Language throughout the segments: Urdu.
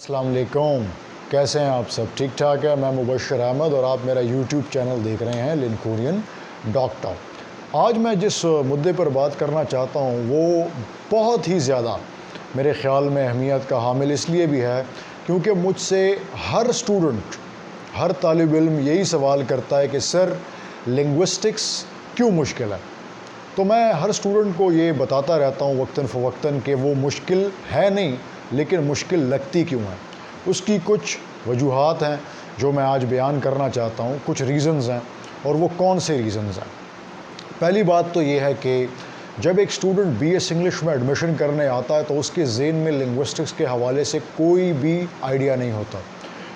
السلام علیکم، کیسے ہیں آپ سب؟ ٹھیک ٹھاک ہے۔ میں مبشر احمد اور آپ میرا یوٹیوب چینل دیکھ رہے ہیں لنکورین ڈاکٹر۔ آج میں جس مدعے پر بات کرنا چاہتا ہوں وہ بہت ہی زیادہ میرے خیال میں اہمیت کا حامل اس لیے بھی ہے کیونکہ مجھ سے ہر اسٹوڈنٹ، ہر طالب علم یہی سوال کرتا ہے کہ سر لنگوسٹکس کیوں مشکل ہے؟ تو میں ہر اسٹوڈنٹ کو یہ بتاتا رہتا ہوں وقتاً فوقتاً کہ وہ مشکل ہے نہیں، لیکن مشکل لگتی کیوں ہے۔ اس کی کچھ وجوہات ہیں جو میں آج بیان کرنا چاہتا ہوں، کچھ ریزنز ہیں، اور وہ کون سے ریزنز ہیں۔ پہلی بات تو یہ ہے کہ جب ایک اسٹوڈنٹ بی ایس انگلش میں ایڈمیشن کرنے آتا ہے تو اس کے ذہن میں لنگوسٹکس کے حوالے سے کوئی بھی آئیڈیا نہیں ہوتا،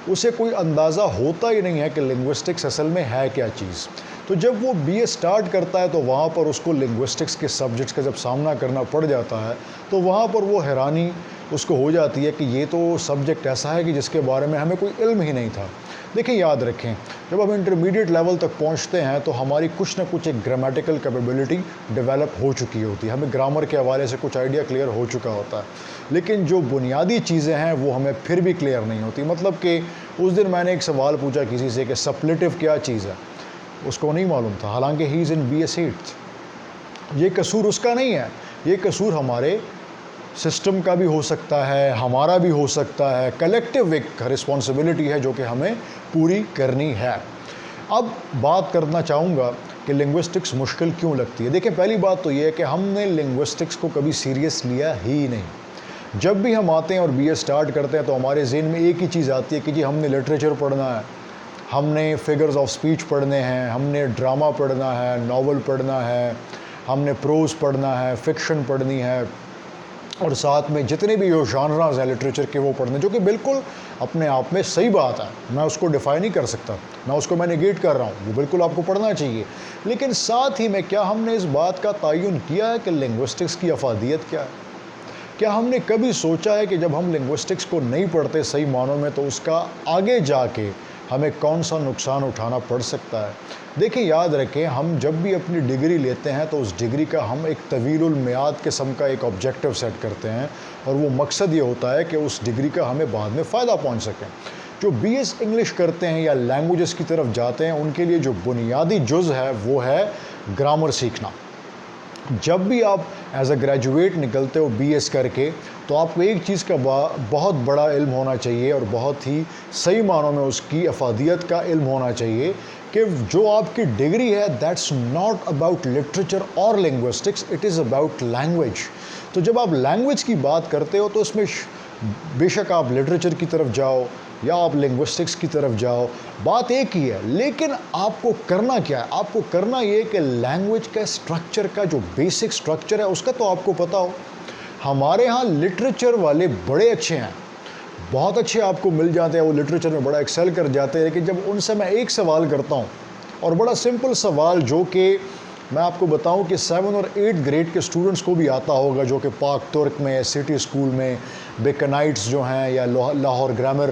اسے کوئی اندازہ ہوتا ہی نہیں ہے کہ لنگوسٹکس اصل میں ہے کیا چیز۔ تو جب وہ بی اے اسٹارٹ کرتا ہے تو وہاں پر اس کو لنگوسٹکس کے سبجیکٹس کا جب سامنا کرنا پڑ جاتا ہے تو وہاں پر وہ حیرانی اس کو ہو جاتی ہے کہ یہ تو سبجیکٹ ایسا ہے کہ جس کے بارے میں ہمیں کوئی علم ہی نہیں تھا۔ دیکھیں، یاد رکھیں، جب ہم انٹرمیڈیٹ لیول تک پہنچتے ہیں تو ہماری کچھ نہ کچھ ایک گرامیٹیکل کیپیبلٹی ڈیولپ ہو چکی ہوتی ہے، ہمیں گرامر کے حوالے سے کچھ آئیڈیا کلیئر ہو چکا ہوتا ہے، لیکن جو بنیادی چیزیں ہیں وہ ہمیں پھر بھی کلیئر نہیں ہوتی۔ مطلب کہ اس دن میں نے ایک سوال پوچھا کسی سے کہ سپلیٹو کیا چیز ہے، اس کو نہیں معلوم تھا، حالانکہ ہی از ان بی ایس 8۔ یہ قصور اس کا نہیں ہے، یہ قصور ہمارے سسٹم کا بھی ہو سکتا ہے، ہمارا بھی ہو سکتا ہے، کلیکٹیو ایک رسپانسبلٹی ہے جو کہ ہمیں پوری کرنی ہے۔ اب بات کرنا چاہوں گا کہ لنگوسٹکس مشکل کیوں لگتی ہے۔ دیکھیں، پہلی بات تو یہ ہے کہ ہم نے لنگوسٹکس کو کبھی سیریس لیا ہی نہیں۔ جب بھی ہم آتے ہیں اور بی اے اسٹارٹ کرتے ہیں تو ہمارے ذہن میں ایک ہی چیز آتی ہے کہ جی ہم نے لٹریچر پڑھنا ہے، ہم نے فگرز آف سپیچ پڑھنے ہیں، ہم نے ڈرامہ پڑھنا ہے، ناول پڑھنا ہے، ہم نے پروز پڑھنا ہے، فکشن پڑھنی ہے، اور ساتھ میں جتنے بھی جو جانراز ہیں لٹریچر کے وہ پڑھنے، جو کہ بالکل اپنے آپ میں صحیح بات ہے، میں اس کو ڈیفائی نہیں کر سکتا، نہ اس کو میں نیگیٹ کر رہا ہوں، وہ بالکل آپ کو پڑھنا چاہیے۔ لیکن ساتھ ہی میں کیا ہم نے اس بات کا تعین کیا ہے کہ لنگوسٹکس کی افادیت کیا ہے؟ کیا ہم نے کبھی سوچا ہے کہ جب ہم لنگوسٹکس کو نہیں پڑھتے صحیح معنوں میں تو اس کا آگے جا کے ہمیں کون سا نقصان اٹھانا پڑ سکتا ہے؟ دیکھیں، یاد رکھیں، ہم جب بھی اپنی ڈگری لیتے ہیں تو اس ڈگری کا ہم ایک طویل المیعاد قسم کا ایک آبجیکٹیو سیٹ کرتے ہیں، اور وہ مقصد یہ ہوتا ہے کہ اس ڈگری کا ہمیں بعد میں فائدہ پہنچ سکے۔ جو بی ایس انگلش کرتے ہیں یا لینگویجز کی طرف جاتے ہیں ان کے لیے جو بنیادی جز ہے وہ ہے گرامر سیکھنا۔ جب بھی آپ ایز اے گریجویٹ نکلتے ہو بی ایس کر کے تو آپ کو ایک چیز کا بہت بڑا علم ہونا چاہیے، اور بہت ہی صحیح معنوں میں اس کی افادیت کا علم ہونا چاہیے کہ جو آپ کی ڈگری ہے دیٹس ناٹ اباؤٹ لٹریچر اور linguistics, it is about language. تو جب آپ لینگویج کی بات کرتے ہو تو اس میں بے شک آپ لٹریچر کی طرف جاؤ یا آپ لنگوسٹکس کی طرف جاؤ، بات ایک ہی ہے، لیکن آپ کو کرنا کیا ہے؟ آپ کو کرنا یہ کہ لینگویج کا اسٹرکچر کا جو بیسک اسٹرکچر ہے اس کا تو آپ کو پتہ ہو۔ ہمارے ہاں لٹریچر والے بڑے اچھے ہیں، بہت اچھے آپ کو مل جاتے ہیں، وہ لٹریچر میں بڑا ایکسل کر جاتے ہیں، لیکن جب ان سے میں ایک سوال کرتا ہوں، اور بڑا سمپل سوال جو کہ میں آپ کو بتاؤں کہ 7 اور 8 گریڈ کے اسٹوڈنٹس کو بھی آتا ہوگا، جو کہ پاک ترک میں، سٹی اسکول میں، بیکنائٹس جو ہیں یا لاہور گرامر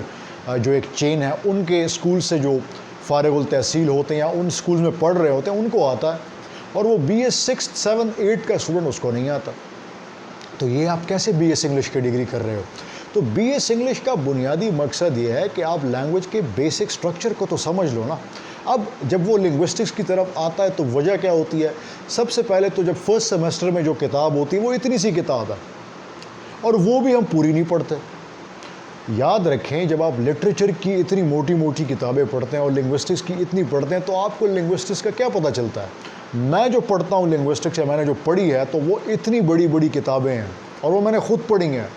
جو ایک چین ہے ان کے اسکول سے جو فارغ التحصیل ہوتے ہیں یا ان اسکولز میں پڑھ رہے ہوتے ہیں ان کو آتا ہے، اور وہ بی ایس 6، 7، 8 کا اسٹوڈنٹ اس کو نہیں آتا۔ تو یہ آپ کیسے بی ایس انگلش کی ڈگری کر رہے ہو؟ تو بی ایس انگلش کا بنیادی مقصد یہ ہے کہ آپ لینگویج کے بیسک سٹرکچر کو تو سمجھ لو نا۔ اب جب وہ لنگوسٹکس کی طرف آتا ہے تو وجہ کیا ہوتی ہے؟ سب سے پہلے تو جب فرسٹ سیمسٹر میں جو کتاب ہوتی ہے وہ اتنی سی کتاب ہے، اور وہ بھی ہم پوری نہیں پڑھتے۔ یاد رکھیں، جب آپ لٹریچر کی اتنی موٹی موٹی کتابیں پڑھتے ہیں اور لنگوسٹکس کی اتنی پڑھتے ہیں تو آپ کو لنگوسٹکس کا کیا پتہ چلتا ہے؟ میں جو پڑھتا ہوں لنگوسٹکس یا میں نے جو پڑھی ہے تو وہ اتنی بڑی بڑی کتابیں ہیں، اور وہ میں نے خود پڑھی ہیں،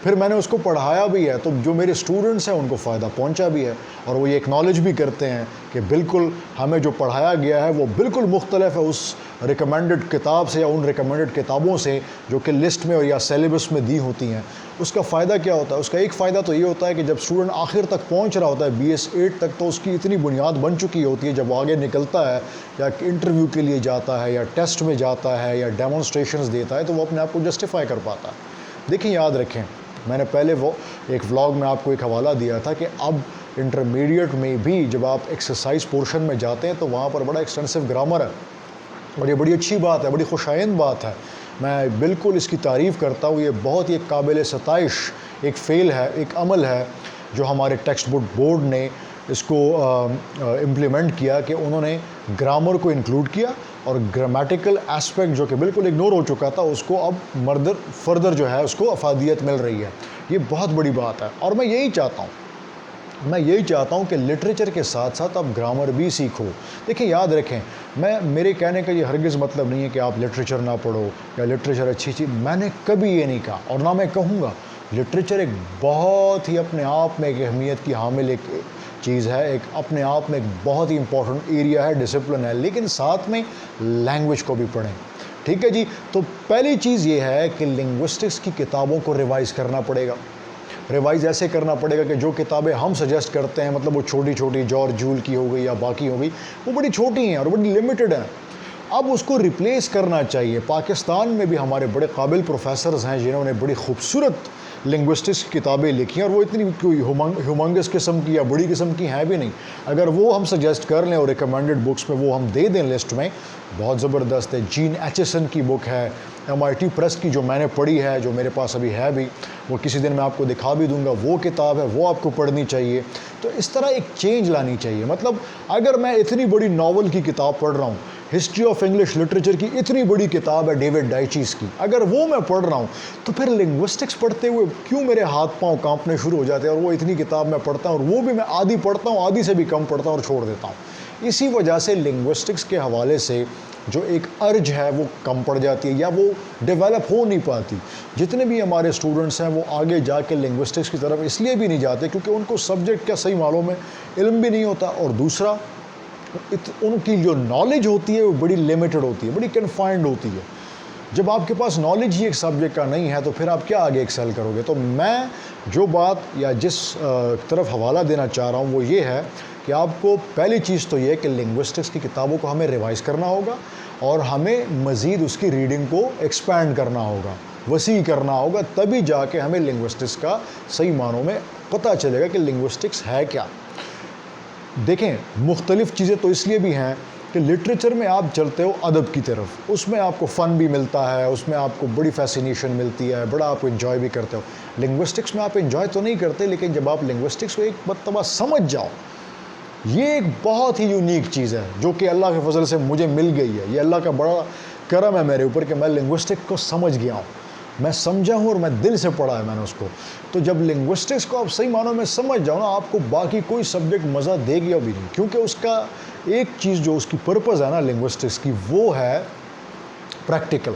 پھر میں نے اس کو پڑھایا بھی ہے، تو جو میرے اسٹوڈنٹس ہیں ان کو فائدہ پہنچا بھی ہے، اور وہ یہ ایکنالج بھی کرتے ہیں کہ بالکل ہمیں جو پڑھایا گیا ہے وہ بالکل مختلف ہے اس ریکمینڈڈ کتاب سے یا ان ریکمینڈڈ کتابوں سے جو کہ لسٹ میں یا سیلیبس میں دی ہوتی ہیں۔ اس کا فائدہ کیا ہوتا ہے؟ اس کا ایک فائدہ تو یہ ہوتا ہے کہ جب اسٹوڈنٹ آخر تک پہنچ رہا ہوتا ہے بی ایس 8 تک تو اس کی اتنی بنیاد بن چکی ہوتی ہے، جب وہ آگے نکلتا ہے یا انٹرویو کے لیے جاتا ہے یا ٹیسٹ میں جاتا ہے یا ڈیمونسٹریشنز دیتا ہے تو وہ اپنے آپ کو جسٹیفائی کر پاتا ہے۔ دیکھیں، یاد رکھیں، میں نے پہلے وہ ایک ولاگ میں آپ کو ایک حوالہ دیا تھا کہ اب انٹرمیڈیٹ میں بھی جب آپ ایکسرسائز پورشن میں جاتے ہیں تو وہاں پر بڑا ایکسٹینسو گرامر ہے، اور یہ بڑی اچھی بات ہے، بڑی خوش آئند بات ہے، میں بالکل اس کی تعریف کرتا ہوں، یہ بہت ہی قابل ستائش ایک فیل ہے، ایک عمل ہے جو ہمارے ٹیکسٹ بک بورڈ نے اس کو امپلیمنٹ کیا کہ انہوں نے گرامر کو انکلوڈ کیا اور گرامیٹیکل ایسپیکٹ جو کہ بالکل اگنور ہو چکا تھا اس کو اب فردر جو ہے اس کو افادیت مل رہی ہے۔ یہ بہت بڑی بات ہے اور میں یہی چاہتا ہوں کہ لٹریچر کے ساتھ ساتھ آپ گرامر بھی سیکھو۔ دیکھیں یاد رکھیں، میرے کہنے کا یہ ہرگز مطلب نہیں ہے کہ آپ لٹریچر نہ پڑھو یا لٹریچر اچھی چیز، میں نے کبھی یہ نہیں کہا اور نہ میں کہوں گا۔ لٹریچر ایک بہت ہی اپنے آپ میں ایک اہمیت کی حامل ایک چیز ہے، ایک اپنے آپ میں ایک بہت ہی امپورٹنٹ ایریا ہے، ڈسپلن ہے، لیکن ساتھ میں لینگویج کو بھی پڑھیں، ٹھیک ہے جی۔ تو پہلی چیز یہ ہے کہ لنگوسٹکس کی کتابوں کو ریوائز کرنا پڑے گا۔ ریوائز ایسے کرنا پڑے گا کہ جو کتابیں ہم سجیسٹ کرتے ہیں، مطلب وہ چھوٹی چھوٹی جارج جول کی ہو گئی یا باقی ہو گئی، وہ بڑی چھوٹی ہیں اور بڑی لمیٹڈ ہیں، اب اس کو ریپلیس کرنا چاہیے۔ پاکستان میں بھی ہمارے بڑے قابل پروفیسرز ہیں جنہوں نے بڑی خوبصورت لنگوسٹکس کی کتابیں لکھی ہیں اور وہ اتنی کوئی ہیومنگس قسم کی یا بڑی قسم کی ہیں بھی نہیں۔ اگر وہ ہم سجیسٹ کر لیں اور ریکمینڈڈ بکس میں وہ ہم دے دیں لسٹ میں، بہت زبردست ہے۔ جین ایچسن کی بک ہے MIT پریس کی جو میں نے پڑھی ہے، جو میرے پاس ابھی ہے بھی، وہ کسی دن میں آپ کو دکھا بھی دوں گا، وہ کتاب ہے، وہ آپ کو پڑھنی چاہیے۔ تو اس طرح ایک چینج لانی چاہیے۔ مطلب اگر میں اتنی بڑی ناول کی کتاب پڑھ رہا ہوں، ہسٹری آف انگلش لٹریچر کی اتنی بڑی کتاب ہے ڈیوڈ ڈائچیز کی، اگر وہ میں پڑھ رہا ہوں تو پھر لنگوسٹکس پڑھتے ہوئے کیوں میرے ہاتھ پاؤں کانپنے شروع ہو جاتے ہیں؟ اور وہ اتنی کتاب میں پڑھتا ہوں اور وہ بھی میں آدھی پڑھتا ہوں، آدھی سے بھی کم پڑھتا ہوں اور چھوڑ دیتا ہوں۔ اسی وجہ سے لنگوسٹکس کے حوالے سے جو ایک ارج ہے وہ کم پڑ جاتی ہے یا وہ ڈیولپ ہو نہیں پاتی۔ جتنے بھی ہمارے اسٹوڈنٹس ہیں وہ آگے جا کے لنگوسٹکس کی طرف اس لیے بھی نہیں جاتے کیونکہ ان کو سبجیکٹ کا صحیح معلوم ہے، علم بھی نہیں ہوتا، اور دوسرا ان کی جو نالج ہوتی ہے وہ بڑی لمیٹڈ ہوتی ہے، بڑی کنفائنڈ ہوتی ہے۔ جب آپ کے پاس نالج ہی ایک سبجیکٹ کا نہیں ہے تو پھر آپ کیا آگے ایکسل کرو گے؟ تو میں جو بات یا جس طرف حوالہ دینا چاہ رہا ہوں وہ یہ ہے کہ آپ کو پہلی چیز تو یہ ہے کہ لنگوسٹکس کی کتابوں کو ہمیں ریوائز کرنا ہوگا اور ہمیں مزید اس کی ریڈنگ کو ایکسپینڈ کرنا ہوگا، وسیع کرنا ہوگا، تبھی جا کے ہمیں لنگوسٹکس کا صحیح معنوں میں پتہ چلے گا کہ لنگوسٹکس ہے کیا۔ دیکھیں مختلف چیزیں تو اس لیے بھی ہیں کہ لٹریچر میں آپ چلتے ہو ادب کی طرف، اس میں آپ کو فن بھی ملتا ہے، اس میں آپ کو بڑی فیسینیشن ملتی ہے، بڑا آپ انجوائے بھی کرتے ہو۔ لنگوسٹکس میں آپ انجوائے تو نہیں کرتے، لیکن جب آپ لنگوسٹکس کو ایک مرتبہ سمجھ جاؤ، یہ ایک بہت ہی یونیک چیز ہے جو کہ اللہ کے فضل سے مجھے مل گئی ہے۔ یہ اللہ کا بڑا کرم ہے میرے اوپر کہ میں لنگوسٹک کو سمجھ گیا ہوں، میں سمجھا ہوں اور میں دل سے پڑھا ہے میں نے اس کو۔ تو جب لنگوسٹکس کو آپ صحیح معنوں میں سمجھ جاؤ نا، آپ کو باقی کوئی سبجیکٹ مزہ دے گیا بھی نہیں، کیونکہ اس کا ایک چیز جو اس کی پرپز ہے نا لنگوسٹکس کی، وہ ہے پریکٹیکل،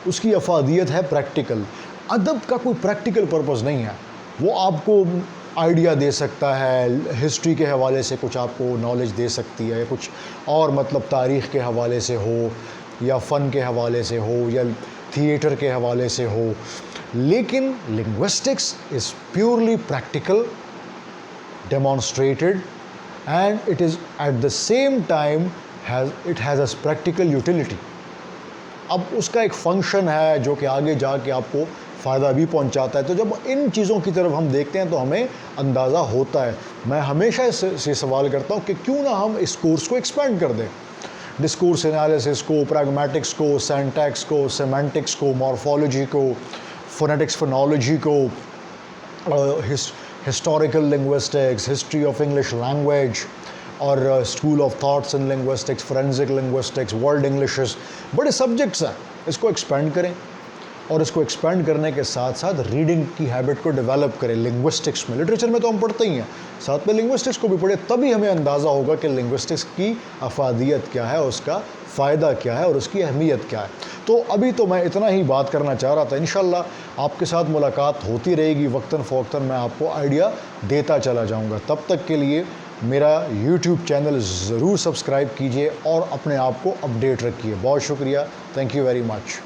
اس کی افادیت ہے پریکٹیکل۔ ادب کا کوئی پریکٹیکل پرپز نہیں ہے، وہ آپ کو آئیڈیا دے سکتا ہے، ہسٹری کے حوالے سے کچھ آپ کو نالج دے سکتی ہے، یا کچھ اور مطلب تاریخ کے حوالے سے ہو یا فن کے حوالے سے ہو یا تھیٹر کے حوالے سے ہو، لیکن linguistics is purely practical, demonstrated, and it is at the same time it has a practical utility. اب اس کا ایک فنکشن ہے جو کہ آگے جا کے آپ کو فائدہ بھی پہنچاتا ہے۔ تو جب ان چیزوں کی طرف ہم دیکھتے ہیں تو ہمیں اندازہ ہوتا ہے۔ میں ہمیشہ سے سوال کرتا ہوں کہ کیوں نہ ہم اس کورس کو ایکسپینڈ کر دیں، ڈسکورس انالیسس کو، پریگمیٹکس کو، سینٹیکس کو، سیمینٹکس کو، مورفولوجی کو، فونیٹکس فونالوجی کو، historical linguistics, history of English language, اور school of thoughts in linguistics, forensic linguistics, world Englishes, بڑے سبجیکٹس ہیں۔ اس کو ایکسپینڈ کریں اور اس کو ایکسپینڈ کرنے کے ساتھ ساتھ ریڈنگ کی ہیبٹ کو ڈیولپ کریں۔ لنگوسٹکس میں، لٹریچر میں تو ہم پڑھتے ہی ہیں، ساتھ میں لنگوسٹکس کو بھی پڑھیں، تبھی ہمیں اندازہ ہوگا کہ لنگوسٹکس کی افادیت کیا ہے، اس کا فائدہ کیا ہے اور اس کی اہمیت کیا ہے۔ تو ابھی تو میں اتنا ہی بات کرنا چاہ رہا تھا، انشاءاللہ آپ کے ساتھ ملاقات ہوتی رہے گی، وقتاً فوقتاً میں آپ کو آئیڈیا دیتا چلا جاؤں گا۔ تب تک کے لیے میرا یوٹیوب چینل ضرور سبسکرائب کیجئے اور اپنے آپ کو اپڈیٹ رکھیے۔ بہت شکریہ، تھینک یو ویری مچ۔